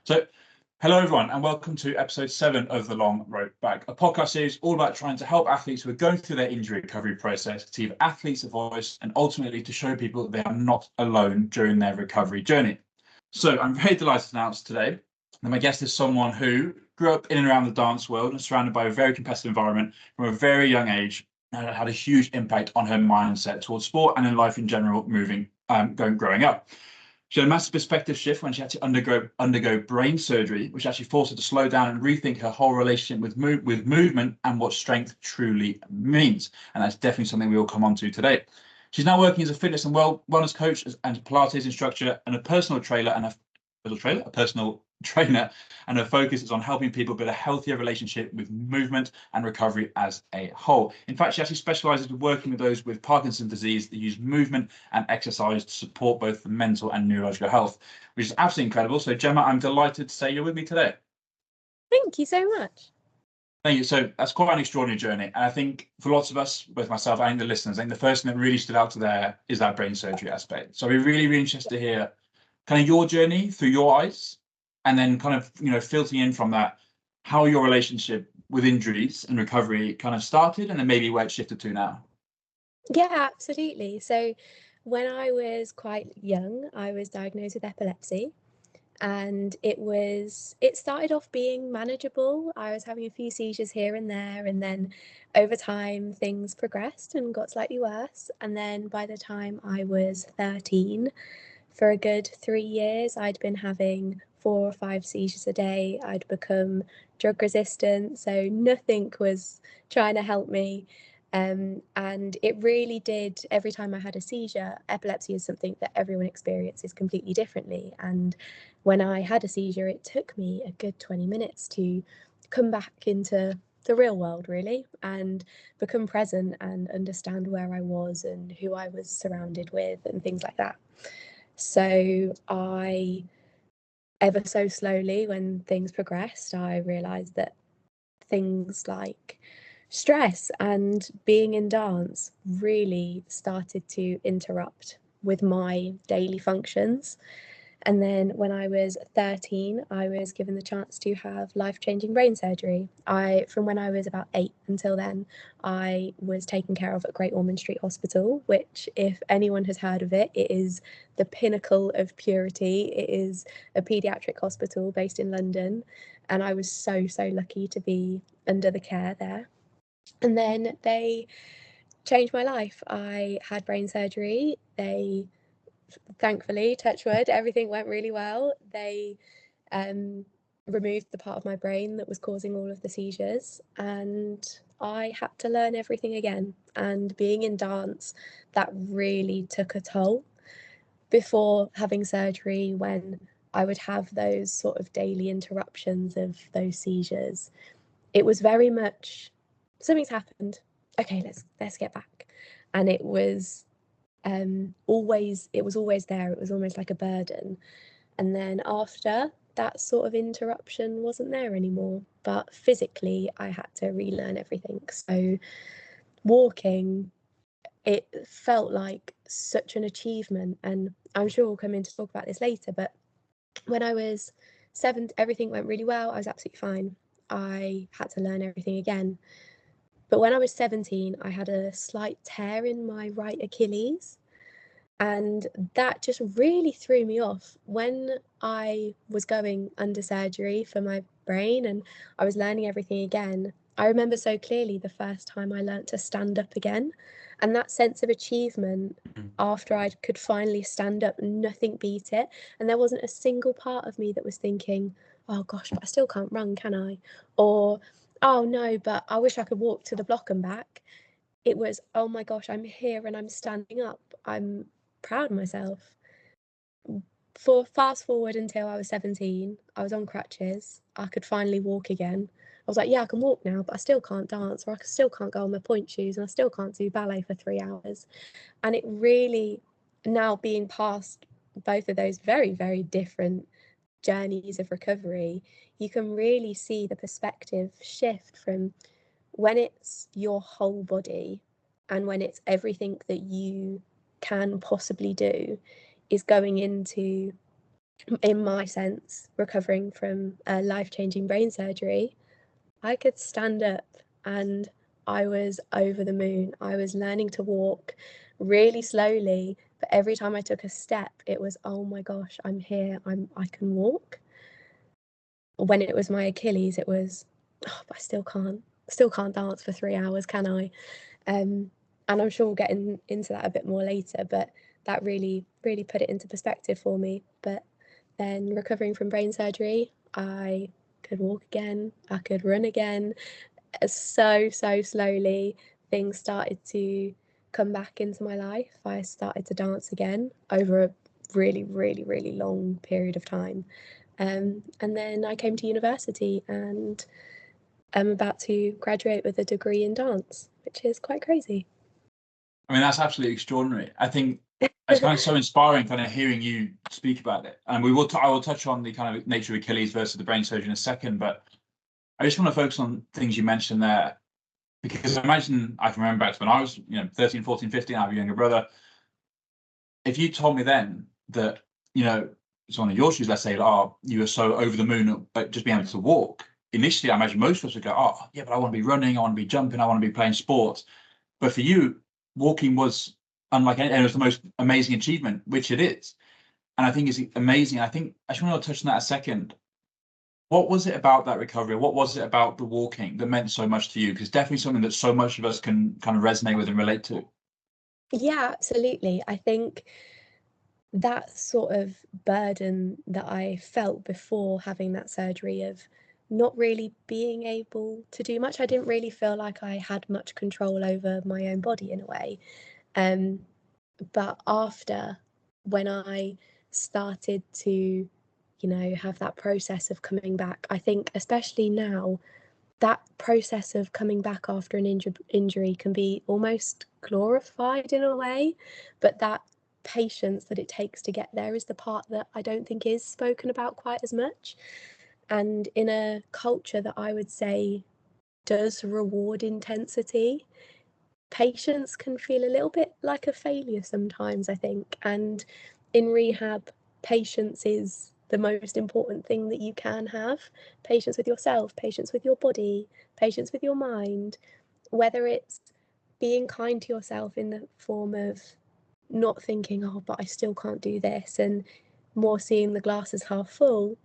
So, hello everyone, and welcome to episode 7 of The Long Road Back, a podcast series all about trying to help athletes who are going through their injury recovery process to give athletes a voice and ultimately to show people that they are not alone during their recovery journey. So, I'm very delighted to announce today that my guest is someone who grew up in and around the dance world and surrounded by a very competitive environment from a very young age, and it had a huge impact on her mindset towards sport and in life in general, growing up. She had a massive perspective shift when she had to undergo brain surgery, which actually forced her to slow down and rethink her whole relationship with movement and what strength truly means. And that's definitely something we will come on to today. She's now working as a fitness and wellness coach and Pilates instructor and a personal trainer and her focus is on helping people build a healthier relationship with movement and recovery as a whole. In fact, she actually specializes in working with those with Parkinson's disease that use movement and exercise to support both the mental and neurological health, which is absolutely incredible. So, Gemma, I'm delighted to say you're with me today. Thank you so much. Thank you. So that's quite an extraordinary journey. And I think for lots of us, both myself and the listeners, I think the first thing that really stood out to there is that brain surgery aspect. So we're really, really interested to hear kind of your journey through your eyes, and then kind of, filtering in from that, how your relationship with injuries and recovery kind of started, and then maybe where it shifted to now. Yeah, absolutely. So when I was quite young, I was diagnosed with epilepsy, and it started off being manageable. I was having a few seizures here and there, and then over time things progressed and got slightly worse. And then by the time I was 13, for a good 3 years, I'd been having 4 or 5 seizures a day. I'd become drug resistant, so nothing was trying to help me. And it really did, every time I had a seizure, epilepsy is something that everyone experiences completely differently. And when I had a seizure, it took me a good 20 minutes to come back into the real world, really, and become present and understand where I was and who I was surrounded with and things like that. So ever so slowly, when things progressed, I realised that things like stress and being in dance really started to interrupt with my daily functions. And then when I was 13, I was given the chance to have life-changing brain surgery. From when I was about 8 until then, I was taken care of at Great Ormond Street Hospital, which, if anyone has heard of it, it is the pinnacle of purity. It is a paediatric hospital based in London, and I was so, so lucky to be under the care there. And then they changed my life. I had brain surgery. They Thankfully, touch wood, everything went really well. They removed the part of my brain that was causing all of the seizures, and I had to learn everything again. And being in dance, that really took a toll. Before having surgery, when I would have those sort of daily interruptions of those seizures, it was very much something's happened. Okay, let's get back. And it was always there. It was almost like a burden. And then after, that sort of interruption wasn't there anymore, but physically I had to relearn everything. So walking, it felt like such an achievement, and I'm sure we'll come in to talk about this later, but when I was 7, everything went really well. I was absolutely fine. I had to learn everything again. But when I was 17, I had a slight tear in my right Achilles, and that just really threw me off. When I was going under surgery for my brain and I was learning everything again, I remember so clearly the first time I learnt to stand up again. And that sense of achievement after I could finally stand up, nothing beat it. And there wasn't a single part of me that was thinking, oh gosh, but I still can't run, can I? Or, oh no, but I wish I could walk to the block and back. It was, oh my gosh, I'm here and I'm standing up. I'm proud of myself. For fast forward until I was 17, I was on crutches. I could finally walk again. I was like, yeah, I can walk now, but I still can't dance, or I still can't go on my point shoes, and I still can't do ballet for 3 hours. And it really, now being past both of those very, very different journeys of recovery, you can really see the perspective shift from when it's your whole body and when it's everything that you can possibly do is going into in my sense, recovering from a life-changing brain surgery, I could stand up and I was over the moon. I was learning to walk really slowly, but every time I took a step, it was, oh my gosh, I'm here. I can walk. When it was my Achilles, it was, oh, but I still can't dance for 3 hours, can I? And I'm sure we'll get into that a bit more later, but that really, really put it into perspective for me. But then recovering from brain surgery, I could walk again, I could run again. So slowly, things started to come back into my life. I started to dance again over a really, really, really long period of time. And then I came to university and I'm about to graduate with a degree in dance, which is quite crazy. I mean, that's absolutely extraordinary. I think it's kind of so inspiring, kind of hearing you speak about it. And I will touch on the kind of nature of Achilles versus the brain surgery in a second, but I just want to focus on things you mentioned there, because I imagine I can remember back to when I was, 13, 14, 15, I have a younger brother. If you told me then that, someone in your shoes, let's say, oh, you were so over the moon at just being able to walk, initially, I imagine most of us would go, oh, yeah, but I want to be running, I want to be jumping, I want to be playing sports. But for you, walking was unlike any, and it was the most amazing achievement, which it is. And I think it's amazing. I think I just want to touch on that a second. What was it about that recovery? What was it about the walking that meant so much to you? Because definitely something that so much of us can kind of resonate with and relate to. Yeah, absolutely. I think that sort of burden that I felt before having that surgery of not really being able to do much, I didn't really feel like I had much control over my own body in a way. Um, but after, when I started to, have that process of coming back, I think especially now, that process of coming back after an injury can be almost glorified in a way, but that patience that it takes to get there is the part that I don't think is spoken about quite as much. And in a culture that I would say does reward intensity, patience can feel a little bit like a failure sometimes, I think. And in rehab, patience is the most important thing that you can have. Patience with yourself, patience with your body, patience with your mind, whether it's being kind to yourself in the form of not thinking, oh, but I still can't do this, and more seeing the glass as half full,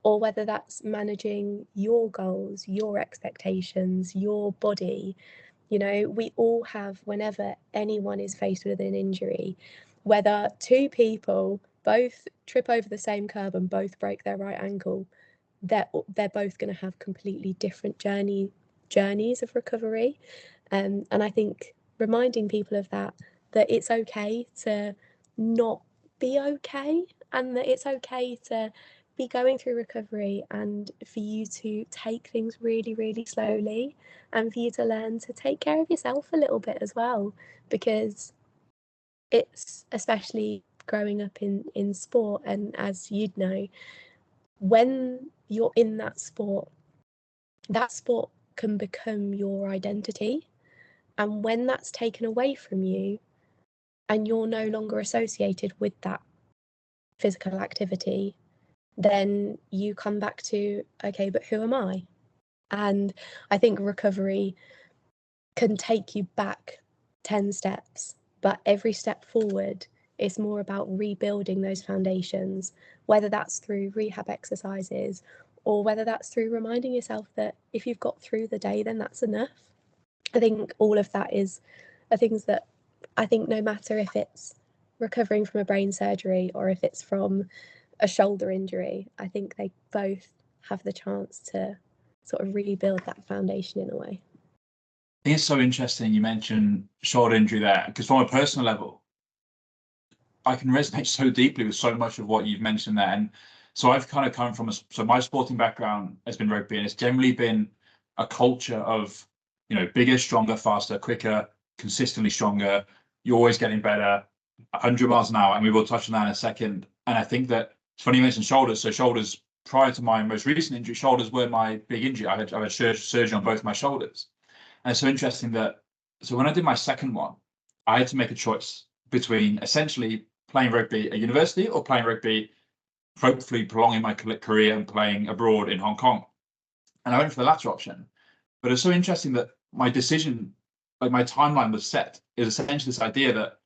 or whether that's managing your goals, your expectations, your body. We all have, whenever anyone is faced with an injury, whether two people both trip over the same curb and both break their right ankle, they're both going to have completely different journeys of recovery. And I think reminding people of that it's okay to not be okay, and that it's okay to be going through recovery, and for you to take things really, really slowly, and for you to learn to take care of yourself a little bit as well, because it's, especially growing up in sport, and as you'd know, when you're in that sport can become your identity. And when that's taken away from you and you're no longer associated with that physical activity, then you come back to, okay, but who am I? And I think recovery can take you back 10 steps, but every step forward is more about rebuilding those foundations, whether that's through rehab exercises or whether that's through reminding yourself that if you've got through the day, then that's enough. I think all of that are things that I think, no matter if it's recovering from a brain surgery or if it's from a shoulder injury, I think they both have the chance to sort of rebuild that foundation in a way. I think it's so interesting you mentioned shoulder injury there, because from a personal level, I can resonate so deeply with so much of what you've mentioned there. And so I've kind of come from so my sporting background has been rugby, and it's generally been a culture of, bigger, stronger, faster, quicker, consistently stronger. You're always getting better, 100 miles an hour. And we will touch on that in a second. And I think that it's funny you mentioned shoulders. So shoulders, prior to my most recent injury, shoulders were my big injury. I had surgery on both my shoulders. And it's so interesting that, so when I did my second one, I had to make a choice between essentially playing rugby at university or playing rugby hopefully prolonging my career and playing abroad in Hong Kong. And I went for the latter option. But it's so interesting that my decision, like my timeline was set, is essentially this idea that,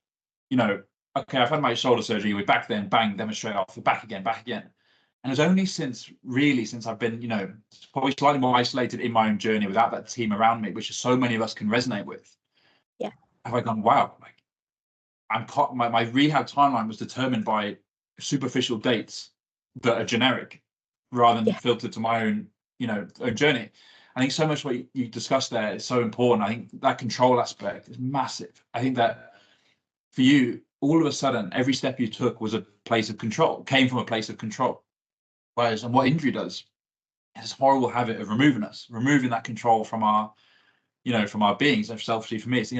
okay, I've had my shoulder surgery, we're back then, bang, demonstrate off, back again. And it's only since I've been, probably slightly more isolated in my own journey without that team around me, which so many of us can resonate with. Yeah. Have I gone, wow, like my rehab timeline was determined by superficial dates that are generic rather than filtered to my own, own journey. I think so much what you discussed there is so important. I think that control aspect is massive. I think that for you, all of a sudden, every step you took was a place of control, came from a place of control. Whereas, and what injury does, it's a horrible habit of removing that control from our, from our beings. And selfishly for me, it's,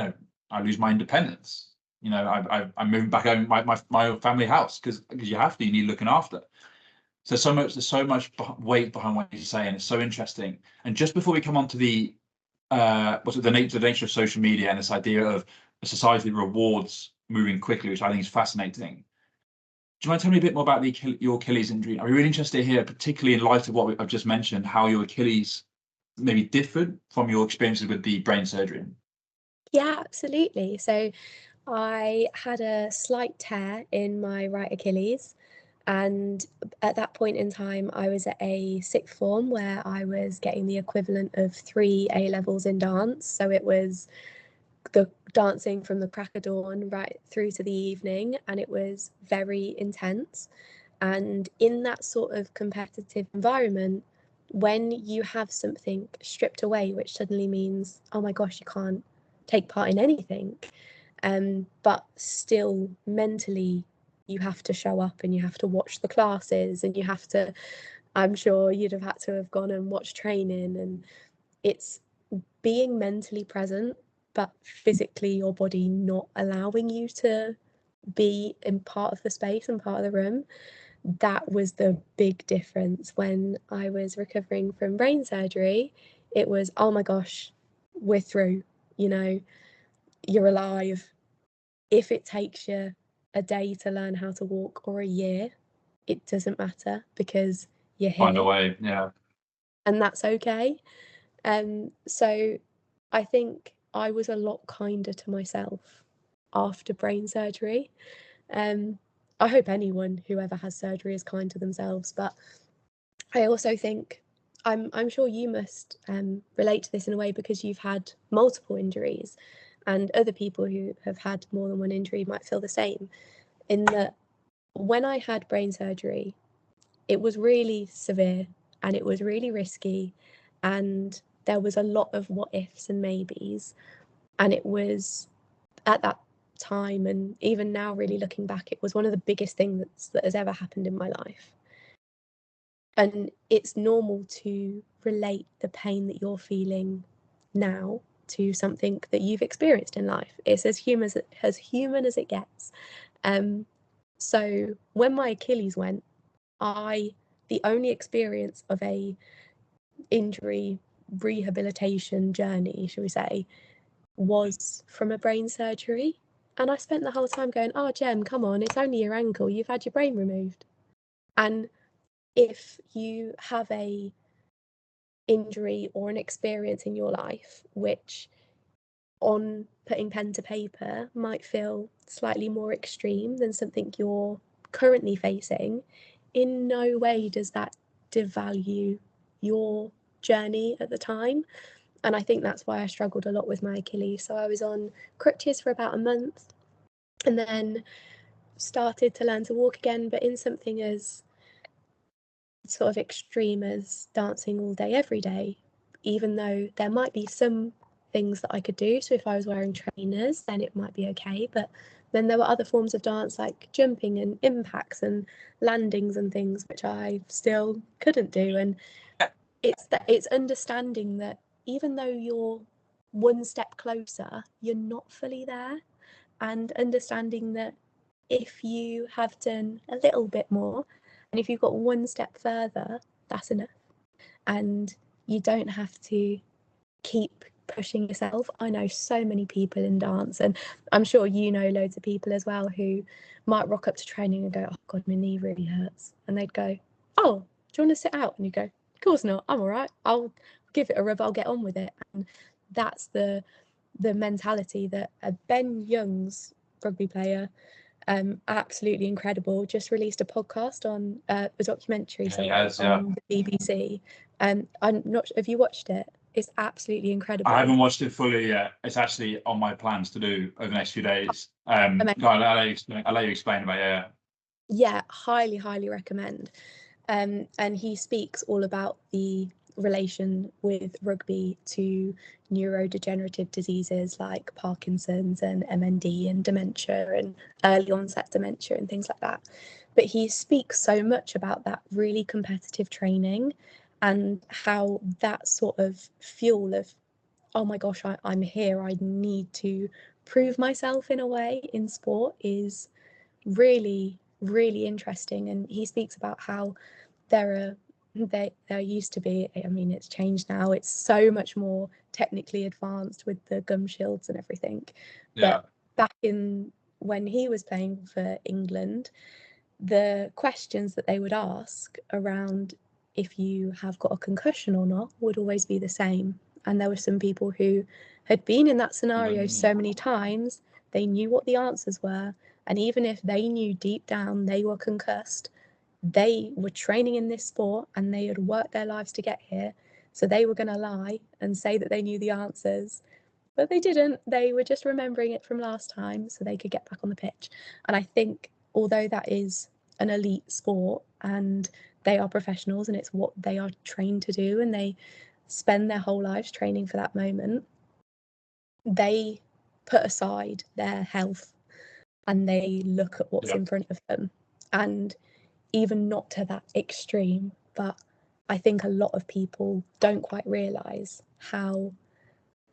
I lose my independence. I'm moving back home, my family house, because you have to, you need looking after. So there's so much weight behind what you're saying. It's so interesting. And just before we come on to the the nature of social media and this idea of a society that rewards moving quickly, which I think is fascinating. Do you mind telling me a bit more about your Achilles injury? I'm really interested to hear, particularly in light of what I've just mentioned, how your Achilles maybe differed from your experiences with the brain surgery. Yeah, absolutely. So I had a slight tear in my right Achilles. And at that point in time, I was at a sixth form where I was getting the equivalent of 3 A levels in dance. So it was the dancing from the crack of dawn right through to the evening, and it was very intense. And in that sort of competitive environment, when you have something stripped away, which suddenly means, oh my gosh, you can't take part in anything, but still mentally you have to show up and you have to watch the classes and you have to, I'm sure you'd have had to have gone and watched training, and it's being mentally present but physically your body not allowing you to be in part of the space and part of the room. That was the big difference. When I was recovering from brain surgery, it was, oh my gosh, we're through, you're alive. If it takes you a day to learn how to walk or a year, it doesn't matter because you're here. Find a way, yeah. And that's okay. So I think I was a lot kinder to myself after brain surgery. I hope anyone who ever has surgery is kind to themselves, but I also think I'm sure you must relate to this in a way because you've had multiple injuries, and other people who have had more than one injury might feel the same. In that, when I had brain surgery, it was really severe and it was really risky, and there was a lot of what ifs and maybes, and it was at that time, and even now really looking back, it was one of the biggest things that has ever happened in my life. And it's normal to relate the pain that you're feeling now to something that you've experienced in life. It's as human as it gets. So when my Achilles went, the only experience of a injury rehabilitation journey, shall we say, was from a brain surgery. And I spent the whole time going, oh, Jem, come on, it's only your ankle. You've had your brain removed. And if you have a injury or an experience in your life which on putting pen to paper might feel slightly more extreme than something you're currently facing, in no way does that devalue your journey at the time. And I think that's why I struggled a lot with my Achilles. So I was on crutches for about a month and then started to learn to walk again, but in something as sort of extreme as dancing all day, every day, even though there might be some things that I could do. So if I was wearing trainers, then it might be okay. But then there were other forms of dance like jumping and impacts and landings and things, which I still couldn't do. And it's understanding that even though you're one step closer, you're not fully there, and understanding that if you have done a little bit more and if you've got one step further, that's enough. And you don't have to keep pushing yourself. I know so many people in dance, and I'm sure you know loads of people as well who might rock up to training and go, oh God, my knee really hurts. And they'd go, oh, do you want to sit out? And you go, of course not, I'm all right. I'll give it a rub, I'll get on with it. And that's the mentality that Ben Young's rugby player, absolutely incredible, just released a podcast on a documentary on the BBC. I'm not, have you watched it? It's absolutely incredible. I haven't watched it fully yet. It's actually on my plans to do over the next few days. I'll let you explain about it. Yeah, highly recommend. And he speaks all about the relation with rugby to neurodegenerative diseases like Parkinson's and MND and dementia and early onset dementia and things like that. But he speaks so much about that really competitive training and how that sort of fuel of, oh my gosh, I'm here, I need to prove myself in a way in sport is really interesting. And he speaks about how there used to be, I mean, it's changed now, it's so much more technically advanced with the gum shields and everything. But back in when he was playing for England, the questions that they would ask around if you have got a concussion or not would always be the same. And there were some people who had been in that scenario so many times, they knew what the answers were. And even if they knew deep down they were concussed, they were training in this sport and they had worked their lives to get here. So they were going to lie and say that they knew the answers, but they didn't. They were just remembering it from last time so they could get back on the pitch. And I think although that is an elite sport and they are professionals and it's what they are trained to do and they spend their whole lives training for that moment, they put aside their health and they look at what's in front of them. And even not to that extreme, but I think a lot of people don't quite realise how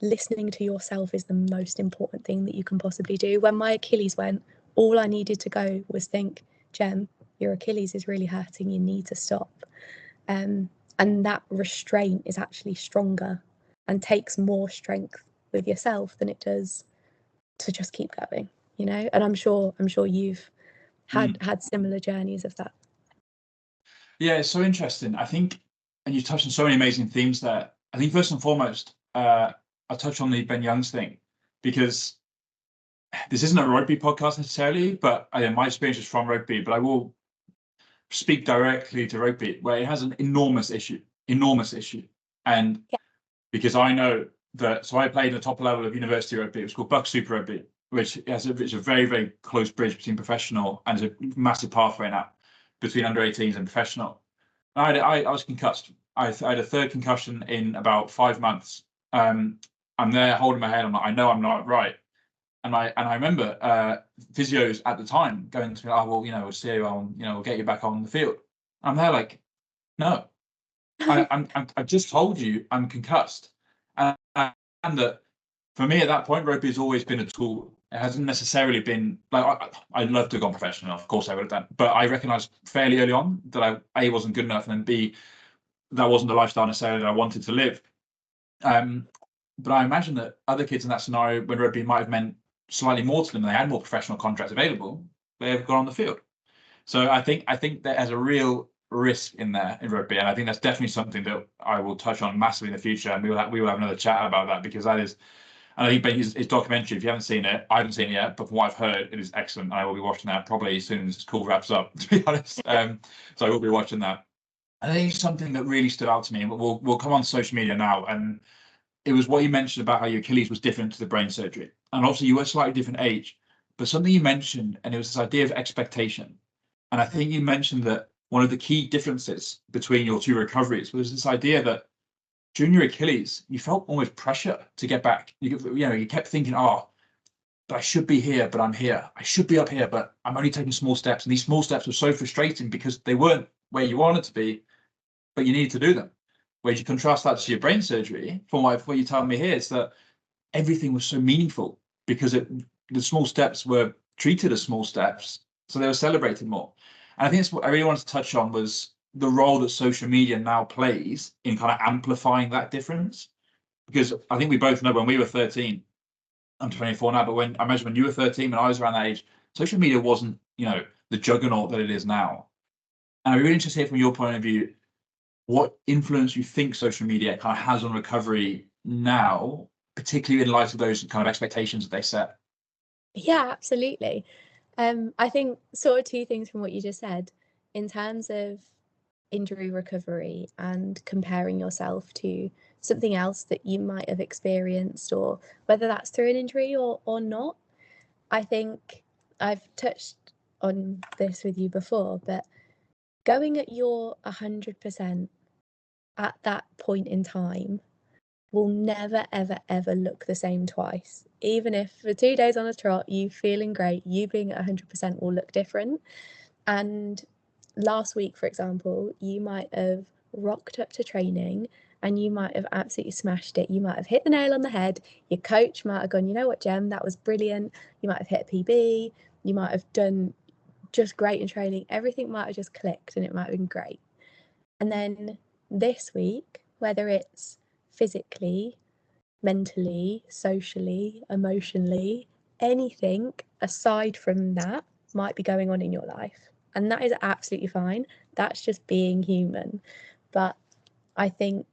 listening to yourself is the most important thing that you can possibly do. When my Achilles went, all I needed to go was think, Jem, your Achilles is really hurting, you need to stop. And that restraint is actually stronger and takes more strength with yourself than it does to just keep going, you know. And I'm sure you've had similar journeys of that. Yeah, it's so interesting. I think, and you touched on so many amazing themes there. I think first and foremost, I'll touch on the Ben Youngs thing, because this isn't a rugby podcast necessarily, but my experience is from rugby, but I will speak directly to rugby, where it has an enormous issue. And because I know that, so I played at the top level of university rugby. It was called Buck Super Rugby, which has it's a very close bridge between professional and is a massive pathway now between under 18s and professional. I was concussed. I had a third concussion in about 5 months. I'm there holding my head. I'm like, I know I'm not right. And I remember physios at the time going to me, oh, well, we'll see you, we'll get you back on the field. I'm there like, no, I just told you I'm concussed. And that for me at that point, rugby has always been a tool. It hasn't necessarily been like I'd love to have gone professional, of course I would have done, but I recognised fairly early on that I wasn't good enough, and then B, that wasn't the lifestyle necessarily that I wanted to live. But I imagine that other kids in that scenario, when rugby might have meant slightly more to them, they had more professional contracts available, they have gone on the field. So I think there has a real risk in there in rugby, and I think that's definitely something that I will touch on massively in the future, and we will have another chat about that, because that is. And I think his documentary, if you haven't seen it, I haven't seen it yet, but from what I've heard, it is excellent. And I will be watching that probably as soon as school wraps up, to be honest. So I will be watching that. And I think something that really stood out to me, and we'll come on social media now, and it was what you mentioned about how your Achilles was different to the brain surgery. And obviously you were a slightly different age, but something you mentioned, and it was this idea of expectation. And I think you mentioned that one of the key differences between your two recoveries was this idea that during your Achilles, you felt almost pressure to get back. You kept thinking, oh, but I should be here, but I'm here. I should be up here, but I'm only taking small steps. And these small steps were so frustrating because they weren't where you wanted to be, but you needed to do them. Where you contrast that to your brain surgery, from what you're telling me here, is that everything was so meaningful because the small steps were treated as small steps, so they were celebrated more. And I think that's what I really wanted to touch on, was the role that social media now plays in kind of amplifying that difference. because I think we both know when we were 13, I'm 24 now, but when I imagine when you were 13, when I was around that age, social media wasn't, the juggernaut that it is now. And I'm really interested to hear from your point of view, what influence you think social media kind of has on recovery now, particularly in light of those kind of expectations that they set. Yeah, absolutely. I think sort of two things from what you just said in terms of injury recovery and comparing yourself to something else that you might have experienced, or whether that's through an injury or not. I think I've touched on this with you before, but going at your 100% at that point in time will never, ever, ever look the same twice. Even if for 2 days on a trot, you feeling great, you being at 100% will look different. And last week, for example, you might have rocked up to training and you might have absolutely smashed it. You might have hit the nail on the head. Your coach might have gone, you know what, Jem, that was brilliant. You might have hit a PB. You might have done just great in training. Everything might have just clicked and it might have been great. And then this week, whether it's physically, mentally, socially, emotionally, anything aside from that might be going on in your life. And that is absolutely fine. That's just being human. But I think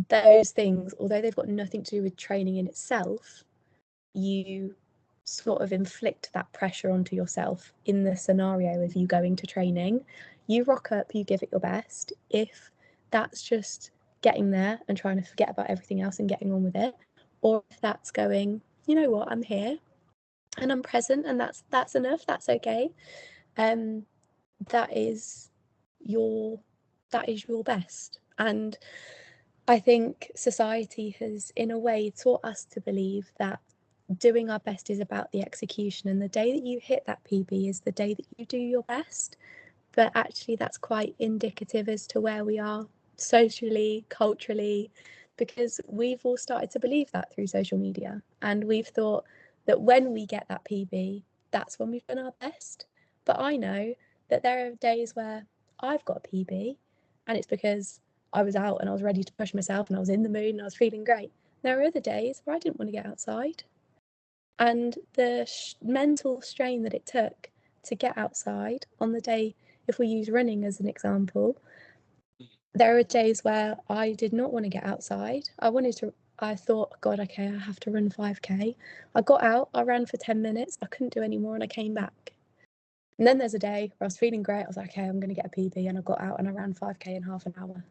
those things, although they've got nothing to do with training in itself, you sort of inflict that pressure onto yourself in the scenario of you going to training. You rock up, you give it your best. If that's just getting there and trying to forget about everything else and getting on with it, or if that's going, you know what, I'm here and I'm present and that's enough, that's okay. That is your best. And I think society has, in a way, taught us to believe that doing our best is about the execution, and the day that you hit that PB is the day that you do your best. But actually, that's quite indicative as to where we are socially, culturally, because we've all started to believe that through social media, and we've thought that when we get that PB, that's when we've done our best. But I know that there are days where I've got a PB, and it's because I was out and I was ready to push myself and I was in the mood and I was feeling great. There are other days where I didn't want to get outside. And the mental strain that it took to get outside on the day, if we use running as an example, there are days where I did not want to get outside. I thought, God, okay, I have to run 5K. I got out, I ran for 10 minutes, I couldn't do any more and I came back. And then there's a day where I was feeling great. I was like, okay, I'm going to get a PB, and I got out and I ran 5K in half an hour.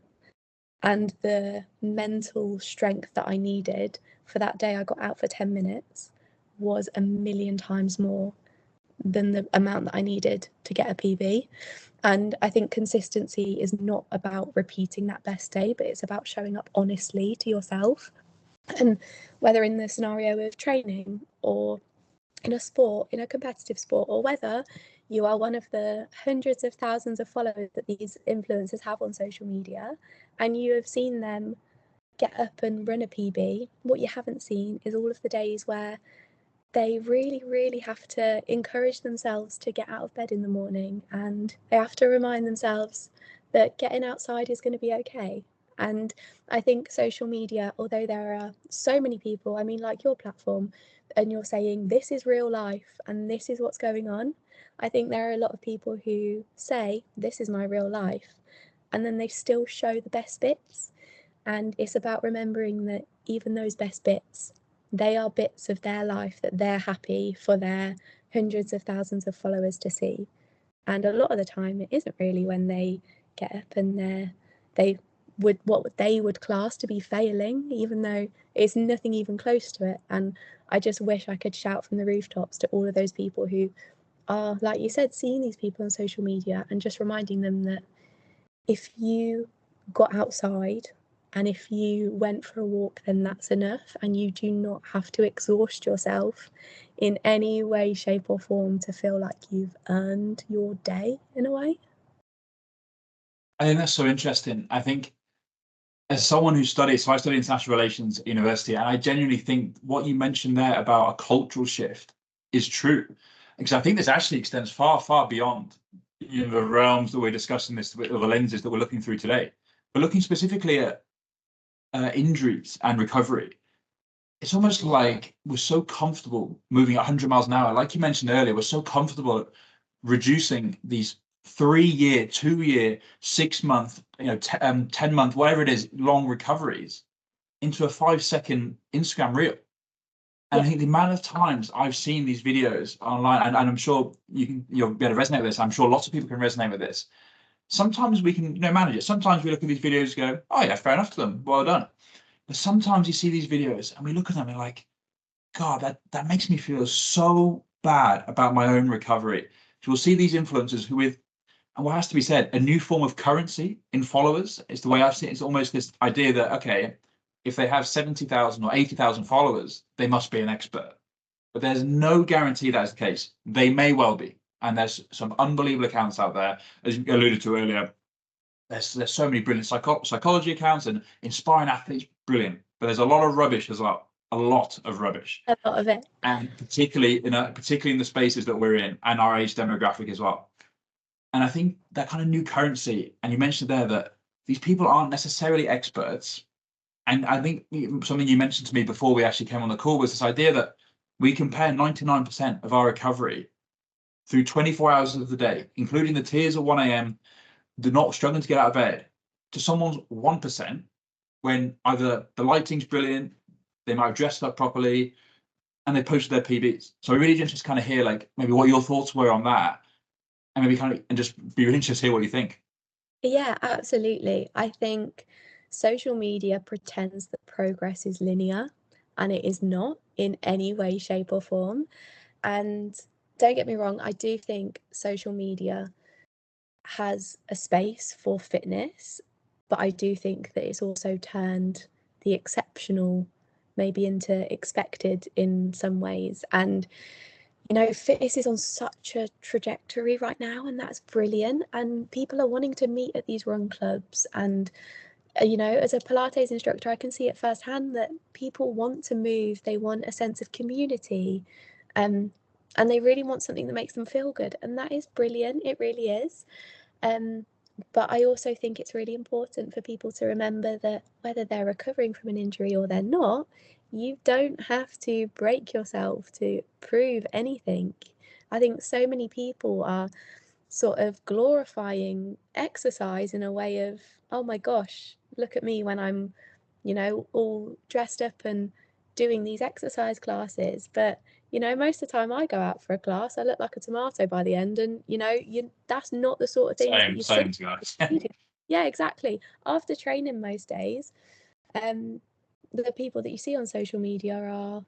And the mental strength that I needed for that day I got out for 10 minutes was a million times more than the amount that I needed to get a PB. And I think consistency is not about repeating that best day, but it's about showing up honestly to yourself. And whether in the scenario of training or in a sport, in a competitive sport, or whether you are one of the hundreds of thousands of followers that these influencers have on social media and you have seen them get up and run a PB, what you haven't seen is all of the days where they really, really have to encourage themselves to get out of bed in the morning, and they have to remind themselves that getting outside is going to be okay. And I think social media, although there are so many people, I mean, like your platform, and you're saying this is real life and this is what's going on, I think there are a lot of people who say this is my real life and then they still show the best bits. And it's about remembering that even those best bits, they are bits of their life that they're happy for their hundreds of thousands of followers to see. And a lot of the time it isn't really when they get up and they would what they would class to be failing, even though it's nothing even close to it. And I just wish I could shout from the rooftops to all of those people who are, like you said, seeing these people on social media and just reminding them that if you got outside and if you went for a walk, then that's enough, and you do not have to exhaust yourself in any way, shape, or form to feel like you've earned your day in a way. I think that's so interesting. I think as someone who studies, so I studied international relations at university, and I genuinely think what you mentioned there about a cultural shift is true. Because I think this actually extends far, far beyond the realms that we're discussing this with, or the lenses that we're looking through today. We're looking specifically at injuries and recovery, it's almost like we're so comfortable moving at 100 miles an hour. Like you mentioned earlier, we're so comfortable reducing these 3-year, 2-year, 6-month, 10-month, whatever it is, long recoveries into a 5-second Instagram reel. And I think the amount of times I've seen these videos online, and I'm sure you'll be able to resonate with this. I'm sure lots of people can resonate with this. Sometimes we can manage it. Sometimes we look at these videos and go, oh yeah, fair enough to them. Well done. But sometimes you see these videos and we look at them and like, God, that makes me feel so bad about my own recovery. So we'll see these influencers who with, and what has to be said, a new form of currency in followers is the way I've seen it. It's almost this idea that, okay, if they have 70,000 or 80,000 followers, they must be an expert. But there's no guarantee that's the case. They may well be. And there's some unbelievable accounts out there, as you alluded to earlier. There's so many brilliant psychology accounts and inspiring athletes, brilliant. But there's a lot of rubbish as well. A lot of rubbish. A lot of it. And particularly in the spaces that we're in and our age demographic as well. And I think that kind of new currency, and you mentioned there that these people aren't necessarily experts. And I think something you mentioned to me before we actually came on the call was this idea that we compare 99% of our recovery through 24 hours of the day, including the tears at 1 a.m., the not struggling to get out of bed, to someone's 1% when either the lighting's brilliant, they might have dressed up properly, and they posted their PBs. So I really just kind of hear like maybe what your thoughts were on that, and maybe and just be really interested to hear what you think. Yeah, absolutely. I think social media pretends that progress is linear, and it is not in any way, shape, or form. And don't get me wrong, I do think social media has a space for fitness, but I do think that it's also turned the exceptional maybe into expected in some ways. And fitness is on such a trajectory right now, and that's brilliant. And people are wanting to meet at these run clubs. And, as a Pilates instructor, I can see it firsthand that people want to move, they want a sense of community, and they really want something that makes them feel good. And that is brilliant, it really is. But I also think it's really important for people to remember that whether they're recovering from an injury or they're not, you don't have to break yourself to prove anything. I think so many people are sort of glorifying exercise in a way of, oh my gosh, look at me when I'm, all dressed up and doing these exercise classes. But most of the time I go out for a class, I look like a tomato by the end, and that's not the sort of things that you Same see. guys. Yeah, exactly. After training most days, the people that you see on social media are,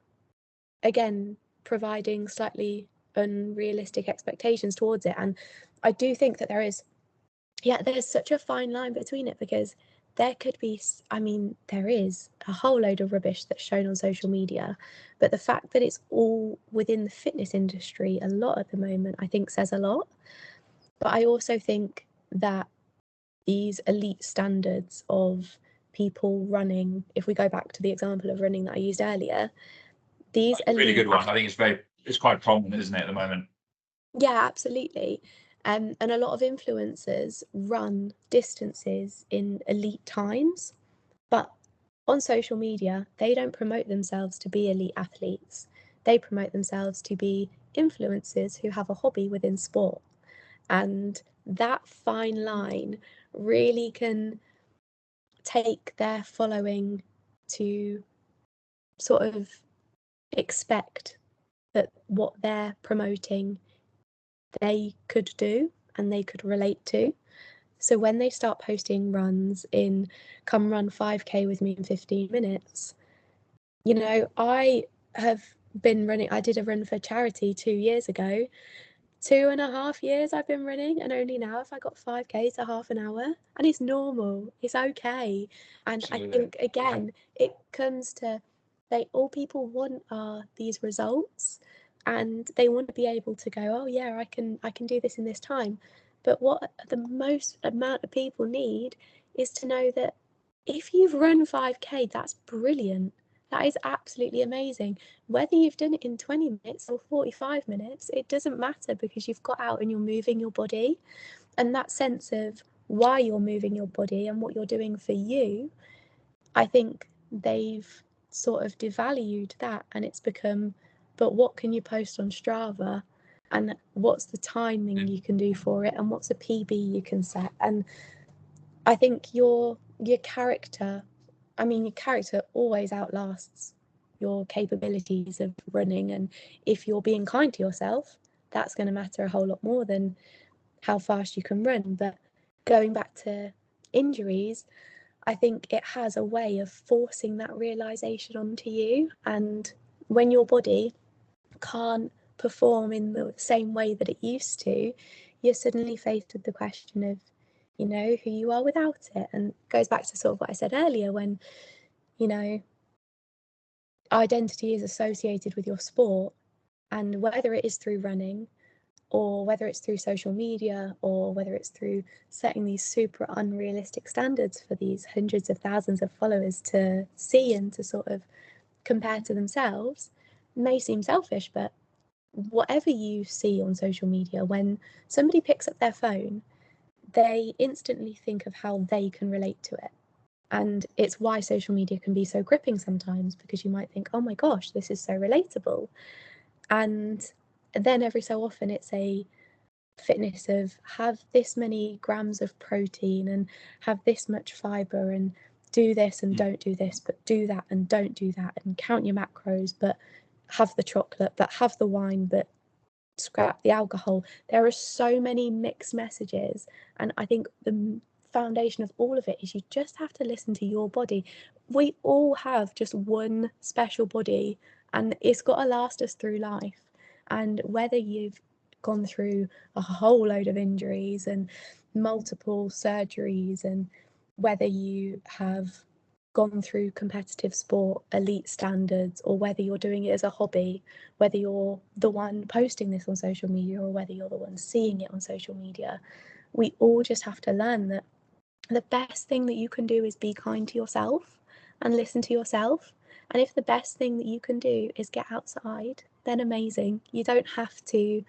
again, providing slightly unrealistic expectations towards it. And I do think that there's such a fine line between it, because there could be, there is a whole load of rubbish that's shown on social media, but the fact that it's all within the fitness industry a lot at the moment, I think says a lot. But I also think that these elite standards of people running, if we go back to the example of running that I used earlier, these That's a really good one. I think it's quite prominent, isn't it, at the moment? Yeah, absolutely. And a lot of influencers run distances in elite times, but on social media, they don't promote themselves to be elite athletes. They promote themselves to be influencers who have a hobby within sport. And that fine line really can take their following to sort of expect that what they're promoting they could do and they could relate to. So when they start posting runs in come run 5K with me in 15 minutes, I have been running, I did a run for charity 2 years ago. 2.5 years I've been running, and only now have I got 5K to half an hour, and it's normal, it's okay. And Absolutely. I think again it comes to all people want are these results, and they want to be able to go, oh yeah, I can do this in this time. But what the most amount of people need is to know that if you've run 5K, that's brilliant. That is absolutely amazing. Whether you've done it in 20 minutes or 45 minutes, it doesn't matter, because you've got out and you're moving your body. And that sense of why you're moving your body and what you're doing for you, I think they've sort of devalued that, and it's become, but what can you post on Strava, and what's the timing you can do for it, and what's a PB you can set. And I think your character, I mean, your character always outlasts your capabilities of running. And if you're being kind to yourself, that's going to matter a whole lot more than how fast you can run. But going back to injuries, I think it has a way of forcing that realization onto you. And when your body can't perform in the same way that it used to, you're suddenly faced with the question of, you know, who you are without it. And it goes back to sort of what I said earlier, when, you know, identity is associated with your sport, and whether it is through running, or whether it's through social media, or whether it's through setting these super unrealistic standards for these hundreds of thousands of followers to see and to sort of compare to themselves, may seem selfish, but whatever you see on social media, when somebody picks up their phone, they instantly think of how they can relate to it. And it's why social media can be so gripping sometimes, because you might think, oh my gosh, this is so relatable. And then every so often it's a fitness of have this many grams of protein and have this much fiber and do this and don't do this, but do that and don't do that, and count your macros, but have the chocolate, but have the wine, but scrap the alcohol. There are so many mixed messages, and I think the foundation of all of it is you just have to listen to your body. We all have just one special body, and it's got to last us through life. And whether you've gone through a whole load of injuries and multiple surgeries, and whether you have gone through competitive sport, elite standards, or whether you're doing it as a hobby, whether you're the one posting this on social media or whether you're the one seeing it on social media, we all just have to learn that the best thing that you can do is be kind to yourself and listen to yourself. And if the best thing that you can do is get outside, then amazing. You don't have to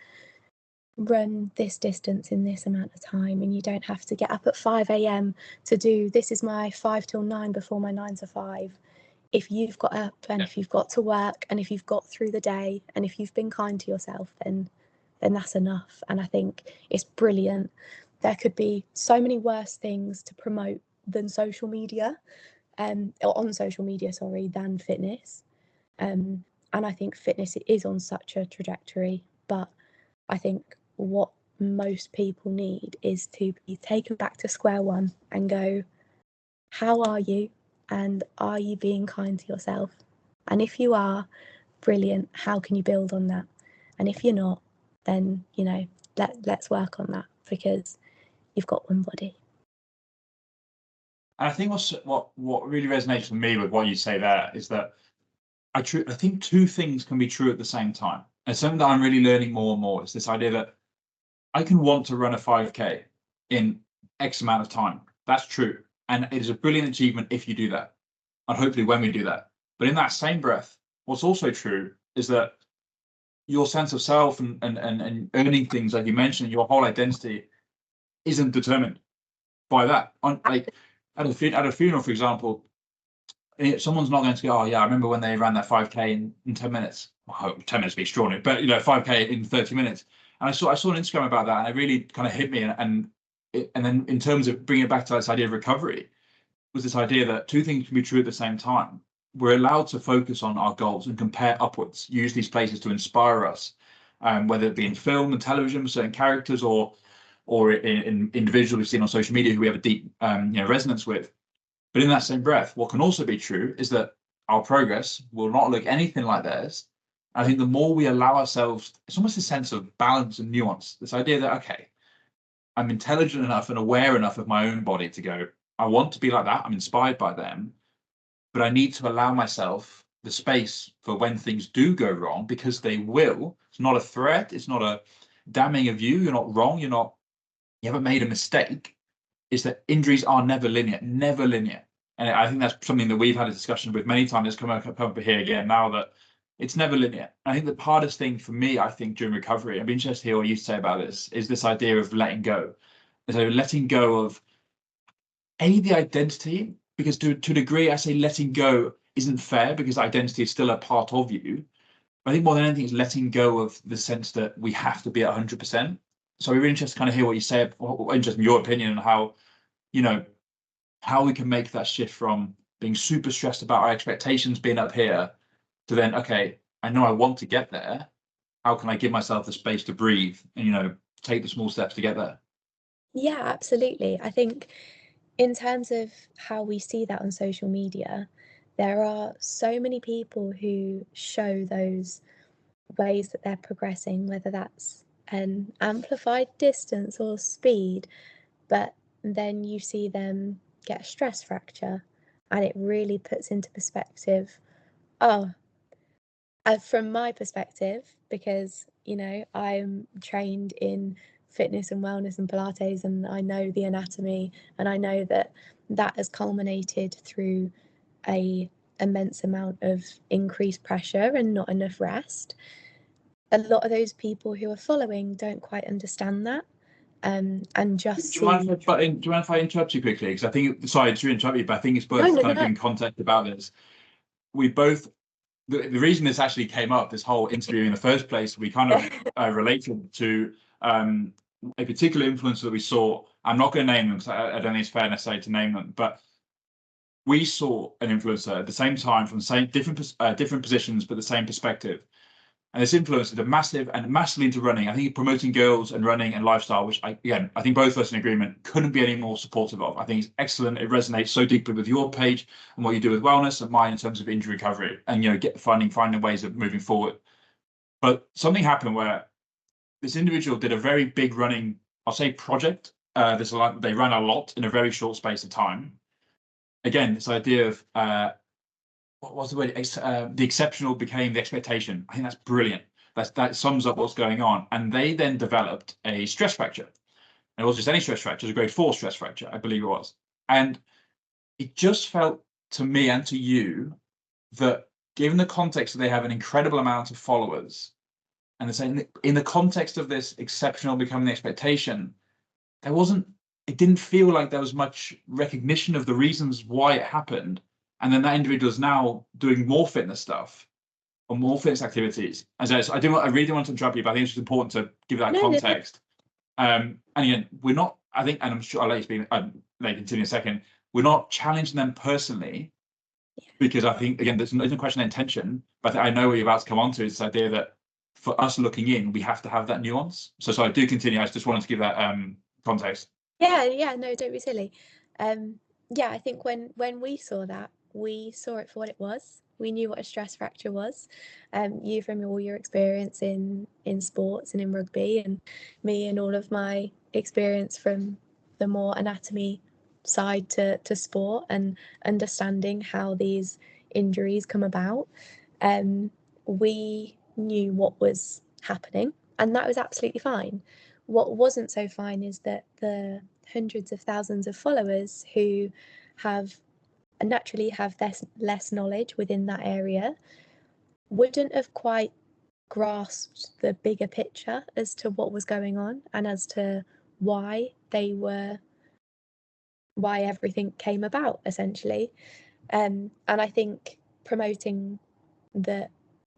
run this distance in this amount of time, and you don't have to get up at 5 a.m. to do, this is my 5 till 9 before my 9 to 5. If you've got up and if you've got to work and if you've got through the day and if you've been kind to yourself, then that's enough. And I think it's brilliant. There could be so many worse things to promote than social media, or on social media, sorry, than fitness. And I think fitness is on such a trajectory, but I think what most people need is to be taken back to square one and go, how are you? And are you being kind to yourself? And if you are, brilliant, how can you build on that? And if you're not, then, you know, let's work on that, because you've got one body. And I think what really resonates with me with what you say there is that I think two things can be true at the same time. And something that I'm really learning more and more is this idea that I can want to run a 5K in X amount of time. That's true. And it is a brilliant achievement if you do that. And hopefully when we do that. But in that same breath, what's also true is that your sense of self and earning things, like you mentioned, your whole identity isn't determined by that. Like at a funeral, for example, someone's not going to go, oh yeah, I remember when they ran that 5K in 10 minutes. Well, I hope 10 minutes be extraordinary, but 5K in 30 minutes. And I saw an Instagram about that, and it really kind of hit me. And then in terms of bringing it back to this idea of recovery, was this idea that two things can be true at the same time. We're allowed to focus on our goals and compare upwards, use these places to inspire us, whether it be in film and television with certain characters, or in individuals we've seen on social media who we have a deep resonance with. But in that same breath, what can also be true is that our progress will not look anything like theirs. I think the more we allow ourselves, it's almost a sense of balance and nuance. This idea that, okay, I'm intelligent enough and aware enough of my own body to go, I want to be like that. I'm inspired by them, but I need to allow myself the space for when things do go wrong, because they will. It's not a threat. It's not a damning of you. You're not wrong. You haven't made a mistake. It's that injuries are never linear. And I think that's something that we've had a discussion with many times. It's come up here again now, that it's never linear. I think the hardest thing for me, during recovery, I'd be interested to hear what you say about this, is this idea of letting go. So letting go of the identity, because to a degree, I say letting go isn't fair because identity is still a part of you. But I think more than anything, it's letting go of the sense that we have to be at 100%. So we're really interested to kind of hear what you say, interested in your opinion on how, how we can make that shift from being super stressed about our expectations being up here to then, okay, I know I want to get there. How can I give myself the space to breathe and, take the small steps to get there? Yeah, absolutely. I think in terms of how we see that on social media, there are so many people who show those ways that they're progressing, whether that's an amplified distance or speed, but then you see them get a stress fracture, and it really puts into perspective, oh, from my perspective, because I'm trained in fitness and wellness and Pilates, and I know the anatomy, and I know that that has culminated through a immense amount of increased pressure and not enough rest. A lot of those people who are following don't quite understand that, and just Do you mind see. do you mind if I interrupt you quickly? Because I think, sorry to interrupt you, but I think it's No, worth no, kind of no. giving context about this. We both, the reason this actually came up, this whole interview in the first place, we kind of related to a particular influencer that we saw. I'm not going to name them because I don't think it's fair necessarily to name them, but we saw an influencer at the same time from the same different positions, but the same perspective. And this influencer is massively into running. I think promoting girls and running and lifestyle, which I think both of us in agreement couldn't be any more supportive of. I think it's excellent. It resonates so deeply with your page and what you do with wellness and mine in terms of injury recovery and finding ways of moving forward. But something happened where this individual did a very big running, I'll say, project. They ran a lot in a very short space of time. Again, this idea of what was the word? The exceptional became the expectation. I think that's brilliant. That sums up what's going on. And they then developed a stress fracture. And it wasn't just any stress fracture, it was a grade 4 stress fracture, I believe it was. And it just felt to me and to you that given the context that they have an incredible amount of followers, and they're saying in the context of this exceptional becoming the expectation, it didn't feel like there was much recognition of the reasons why it happened. And then that individual is now doing more fitness stuff or more fitness activities. I really want to interrupt you, but I think it's just important to give that No, no, no. context. And again, we're not, I think, and I'm sure I'll let you speak, continue in a second. We're not challenging them personally, because I think, again, there's no question of intention, but I know what you're about to come on to is this idea that for us looking in, we have to have that nuance. So I do continue. I just wanted to give that context. Yeah, no, don't be silly. Yeah, I think when we saw that, we saw it for what it was. We knew what a stress fracture was. You from all your experience in sports and in rugby, and me and all of my experience from the more anatomy side to sport and understanding how these injuries come about. We knew what was happening, and that was absolutely fine. What wasn't so fine is that the hundreds of thousands of followers who naturally have less knowledge within that area wouldn't have quite grasped the bigger picture as to what was going on and as to why everything came about, essentially. And I think promoting that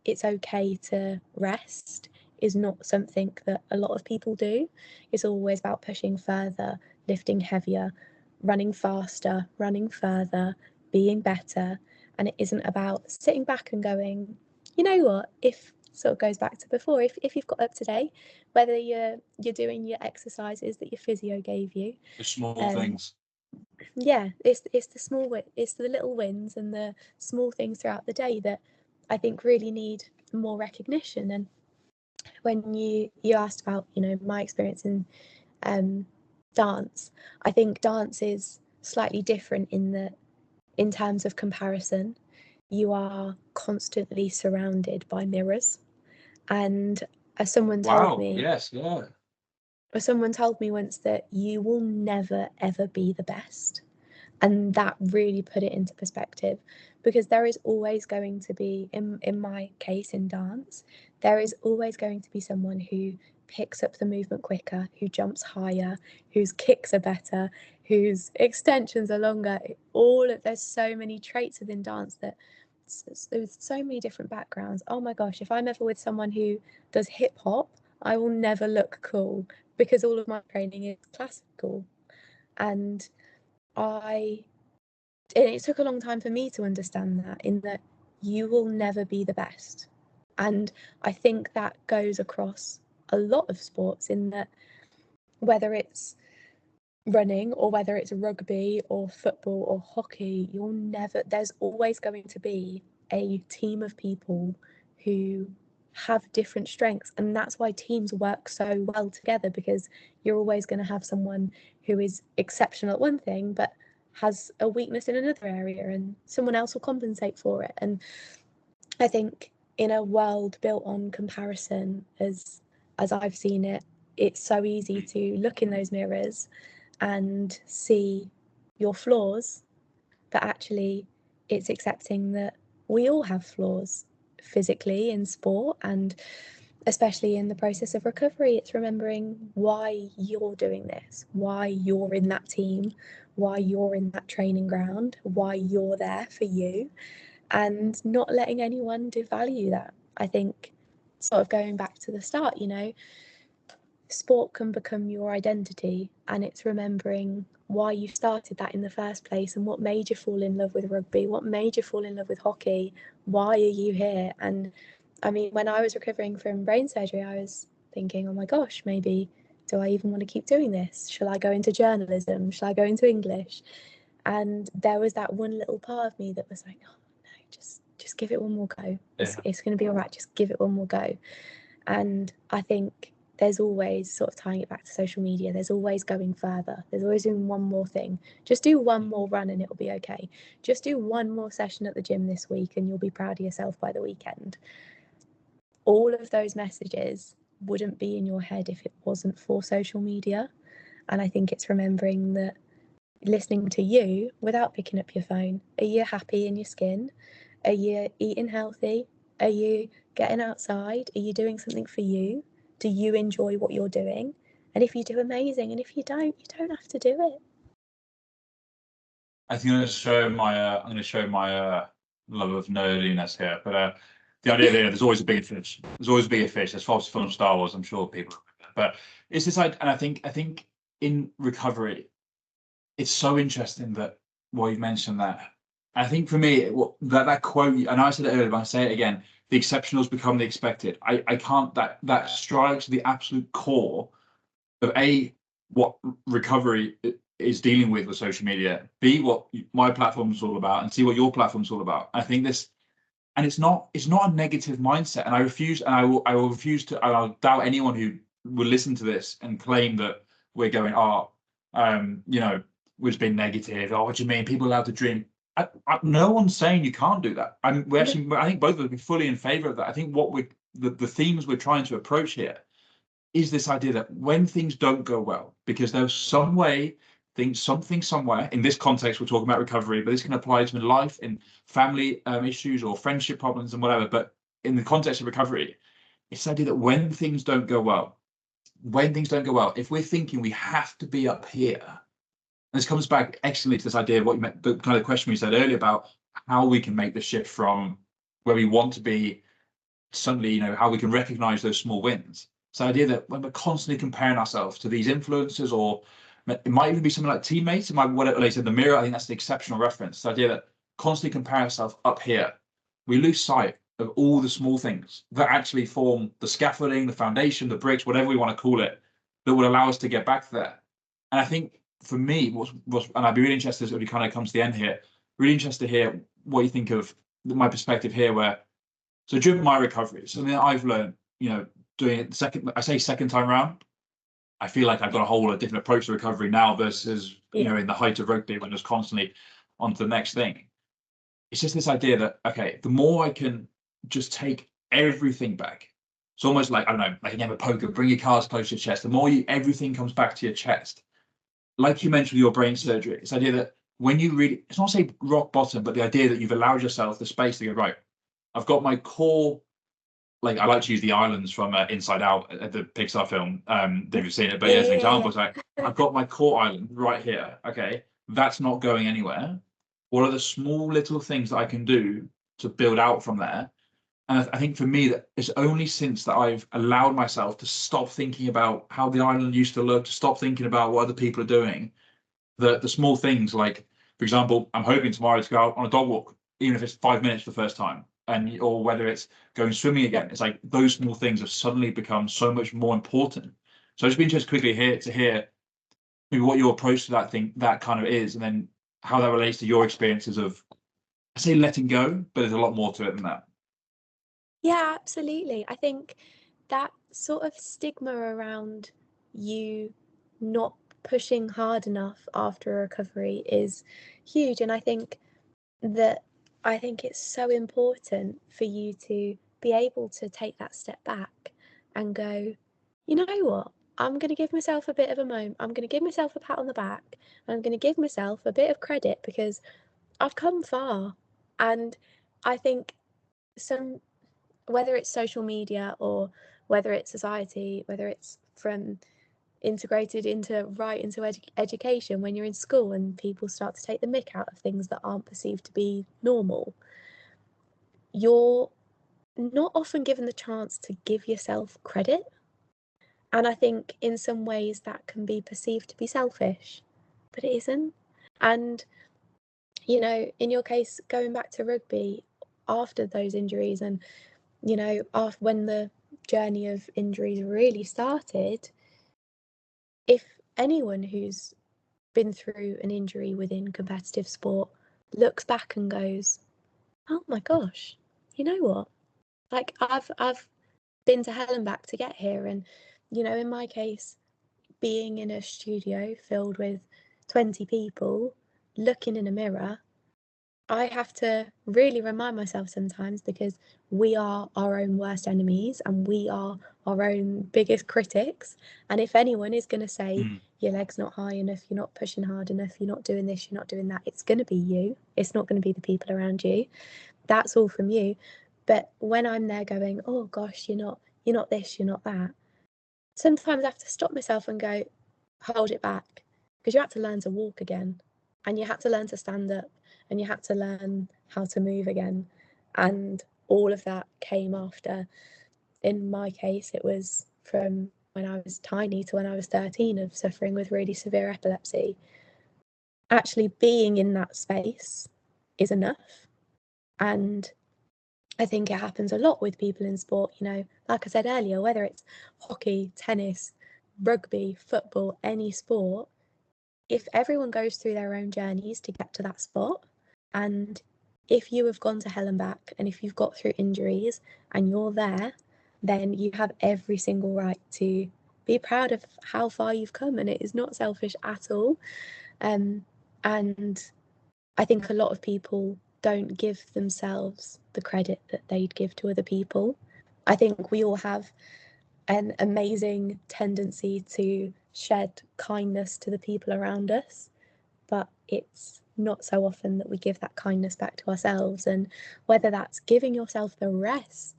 it's okay to rest is not something that a lot of people do. It's always about pushing further, lifting heavier, running faster, running further, being better. And it isn't about sitting back and going, you know what, if sort of goes back to before, if you've got up today, whether you're doing your exercises that your physio gave you. The small things. Yeah, it's it's the little wins and the small things throughout the day that I think really need more recognition. And when you asked about my experience in dance, I think dance is slightly different in terms of comparison. You are constantly surrounded by mirrors, and as someone told Wow. me Yes. Yeah. as someone told me once, that you will never ever be the best. And that really put it into perspective, because there is always going to be, in my case in dance, there is always going to be someone who picks up the movement quicker, who jumps higher, whose kicks are better, whose extensions are longer. There's so many traits within dance that there's so many different backgrounds. Oh my gosh, if I'm ever with someone who does hip hop, I will never look cool because all of my training is classical. And it took a long time for me to understand that, in that you will never be the best. And I think that goes across a lot of sports, in that whether it's running or whether it's rugby or football or hockey, there's always going to be a team of people who have different strengths, and that's why teams work so well together, because you're always going to have someone who is exceptional at one thing but has a weakness in another area, and someone else will compensate for it. And I think in a world built on comparison, as I've seen it, it's so easy to look in those mirrors and see your flaws, but actually it's accepting that we all have flaws physically in sport, and especially in the process of recovery, it's remembering why you're doing this, why you're in that team, why you're in that training ground, why you're there for you, and not letting anyone devalue that. I think, sort of going back to the start, sport can become your identity, and it's remembering why you started that in the first place, and what made you fall in love with rugby, what made you fall in love with hockey, why are you here? And I mean, when I was recovering from brain surgery, I was thinking, oh my gosh, maybe do I even want to keep doing this? Shall I go into journalism? Shall I go into English? And there was that one little part of me that was like, oh no, just give it one more go. It's going to be all right. Just give it one more go. And I think there's always, sort of tying it back to social media, there's always going further. There's always doing one more thing. Just do one more run and it'll be okay. Just do one more session at the gym this week and you'll be proud of yourself by the weekend. All of those messages wouldn't be in your head if it wasn't for social media. And I think it's remembering that, listening to you without picking up your phone. Are you happy in your skin? Are you eating healthy? Are you getting outside? Are you doing something for you? Do you enjoy what you're doing? And if you do, amazing. And if you don't have to do it. I think I'm going to show my love of nerdiness here, but the idea that there's always a bigger fish. There's always a bigger fish. There's false film Star Wars. I'm sure people, but it's this idea, and I think in recovery, it's so interesting that you mentioned that. I think for me, that quote, and I said it earlier, but I say it again: the exceptionals become the expected. I can't. That strikes the absolute core of what recovery is dealing with social media. B, what my platform is all about, and see what your platform's all about. I think this, and it's not a negative mindset. And I refuse, and I will refuse to. I'll doubt anyone who will listen to this and claim that we're going, was being negative. Oh, what do you mean? People are allowed to dream. No one's saying you can't do that. I think both of us are fully in favour of that. I think the themes we're trying to approach here is this idea that when things don't go well, because there's something somewhere, in this context, we're talking about recovery, but this can apply to life, in family issues or friendship problems and whatever. But in the context of recovery, it's the idea that when things don't go well, if we're thinking we have to be up here, and this comes back excellently to this idea of what you meant, the kind of question we said earlier about how we can make the shift from where we want to be, suddenly, how we can recognize those small wins. So the idea that when we're constantly comparing ourselves to these influencers, or it might even be something like teammates, it might be what they said, the mirror. I think that's the exceptional reference. The idea that constantly comparing ourselves up here, we lose sight of all the small things that actually form the scaffolding, the foundation, the bricks, whatever we want to call it, that would allow us to get back there. And I think for me, and I'd be really interested as we kind of come to the end here, really interested to hear what you think of my perspective here, so during my recovery, something that I've learned, doing it second time round, I feel like I've got a whole different approach to recovery now versus, in the height of rugby when it's constantly on to the next thing. It's just this idea that, okay, the more I can just take everything back, it's almost like, I don't know, like a game of poker, bring your cards close to your chest. The more everything comes back to your chest. Like you mentioned with your brain surgery, it's the idea that when you really, it's not say rock bottom, but the idea that you've allowed yourself the space to go, right, I've got my core like I like to use the islands from Inside Out, the Pixar film. If you've seen it, but Yeah, yeah, as an yeah, example, yeah. it's like I've got my core island right here. Okay, that's not going anywhere. What are the small little things that I can do to build out from there? And I think for me, that it's only since that I've allowed myself to stop thinking about how the island used to look, to stop thinking about what other people are doing, the small things like, for example, I'm hoping tomorrow to go out on a dog walk, even if it's 5 minutes for the first time, and or whether it's going swimming again. It's like those small things have suddenly become so much more important. So I'd just be interested quickly here to hear maybe what your approach to that thing that kind of is, and then how that relates to your experiences of, I say letting go, but there's a lot more to it than that. Yeah, absolutely. I think that sort of stigma around you not pushing hard enough after a recovery is huge. And I think it's so important for you to be able to take that step back and go, you know what? I'm going to give myself a bit of a moment. I'm going to give myself a pat on the back. I'm going to give myself a bit of credit because I've come far. And I think some whether it's social media or whether it's society, whether it's from integrated into right into education when you're in school and people start to take the mick out of things that aren't perceived to be normal, you're not often given the chance to give yourself credit. And I think in some ways that can be perceived to be selfish, but it isn't. And, in your case, going back to rugby after those injuries and after when the journey of injuries really started, if anyone who's been through an injury within competitive sport looks back and goes, "Oh my gosh, you know what? Like I've been to hell and back to get here." And in my case, being in a studio filled with 20 people, looking in a mirror, I have to really remind myself sometimes because we are our own worst enemies and we are our own biggest critics. And if anyone is going to say, your leg's not high enough, you're not pushing hard enough, you're not doing this, you're not doing that, it's going to be you. It's not going to be the people around you. That's all from you. But when I'm there going, oh gosh, you're not this, you're not that, sometimes I have to stop myself and go, hold it back. Because you had to learn to walk again and you had to learn to stand up and you had to learn how to move again. And all of that came after, in my case, it was from when I was tiny to when I was 13 of suffering with really severe epilepsy. Actually being in that space is enough. And I think it happens a lot with people in sport, like I said earlier, whether it's hockey, tennis, rugby, football, any sport, if everyone goes through their own journeys to get to that spot, and if you have gone to hell and back, and if you've got through injuries and you're there, then you have every single right to be proud of how far you've come, and it is not selfish at all. And I think a lot of people don't give themselves the credit that they'd give to other people. I think we all have an amazing tendency to shed kindness to the people around us, but it's not so often that we give that kindness back to ourselves. And whether that's giving yourself the rest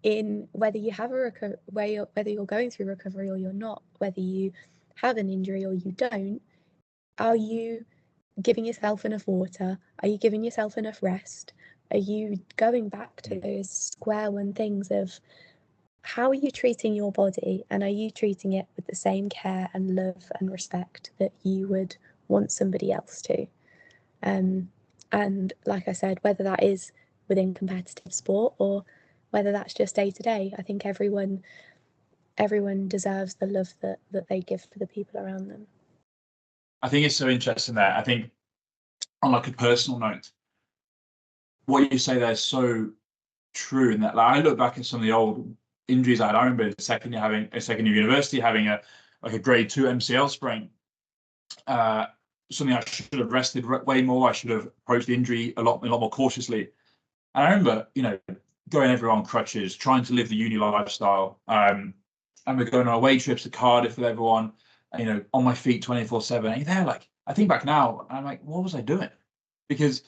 in whether you have whether you're going through recovery or you're not, whether you have an injury or you don't, are you giving yourself enough water? Are you giving yourself enough rest? Are you going back to those square one things of how are you treating your body, and are you treating it with the same care and love and respect that you would want somebody else to? And like I said, whether that is within competitive sport or whether that's just day to day, I think everyone deserves the love that they give for the people around them. I think it's so interesting there. I think on like a personal note, what you say there is so true in that, like, I look back at some of the old injuries I had. I remember second year university having a grade 2 MCL sprain. Something I should have rested way more. I should have approached the injury a lot more cautiously. And I remember, going everywhere on crutches, trying to live the uni lifestyle. And we're going on away trips to Cardiff with everyone, on my feet 24/7. And you're there, like, I think back now, and I'm like, what was I doing? Because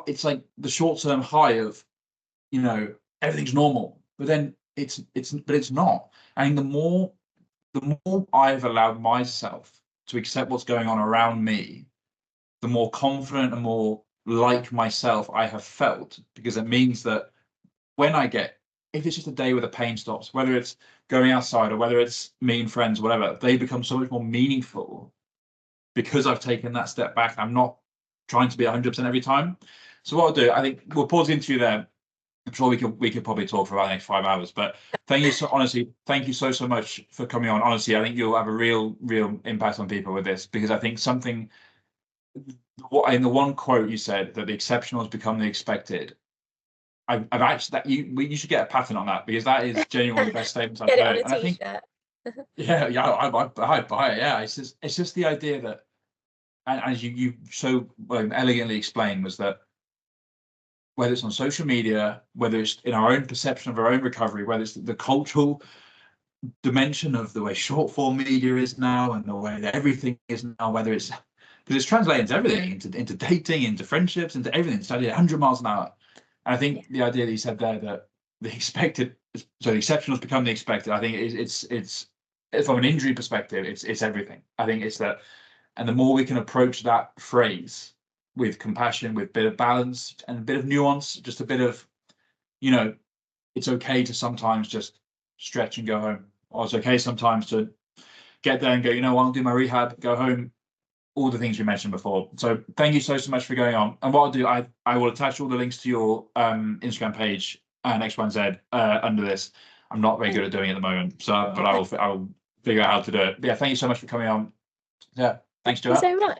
it's like the short-term high of, everything's normal. But then but it's not. And the more I've allowed myself to accept what's going on around me, the more confident and more like myself I have felt, because it means that when I get, if it's just a day where the pain stops, whether it's going outside or whether it's me and friends, whatever, they become so much more meaningful because I've taken that step back. I'm not trying to be 100% every time. So what I'll do, I think we'll pause the interview there. I'm sure we could probably talk for about the next 5 hours, but thank you honestly, thank you so much for coming on. Honestly, I think you'll have a real impact on people with this, because I think in the one quote you said, that the exceptional has become the expected. I've actually, you should get a patent on that, because that is genuinely the best statement I've Get it heard. on a And I think, t-shirt. I'd buy it. Yeah, it's just the idea that, and as you so elegantly explained, was that whether it's on social media, whether it's in our own perception of our own recovery, whether it's the cultural dimension of the way short form media is now and the way that everything is now, whether it's, because it's translated into everything, into dating, into friendships, into everything. It's studied 100 miles an hour. And I think the idea that you said there, that the expected, so the exceptional has become the expected, I think it's from an injury perspective, it's everything. I think it's that, and the more we can approach that phrase with compassion, with a bit of balance and a bit of nuance, just a bit of, it's okay to sometimes just stretch and go home. Or it's okay sometimes to get there and go, I'll do my rehab, go home, all the things we mentioned before. So thank you so much for going on. And what I'll do, I will attach all the links to your Instagram page and X1Z under this. I'm not very good at doing it at the moment, so but I will figure out how to do it. But yeah, thank you so much for coming on. Yeah, thanks, Jemma. Thank you so much.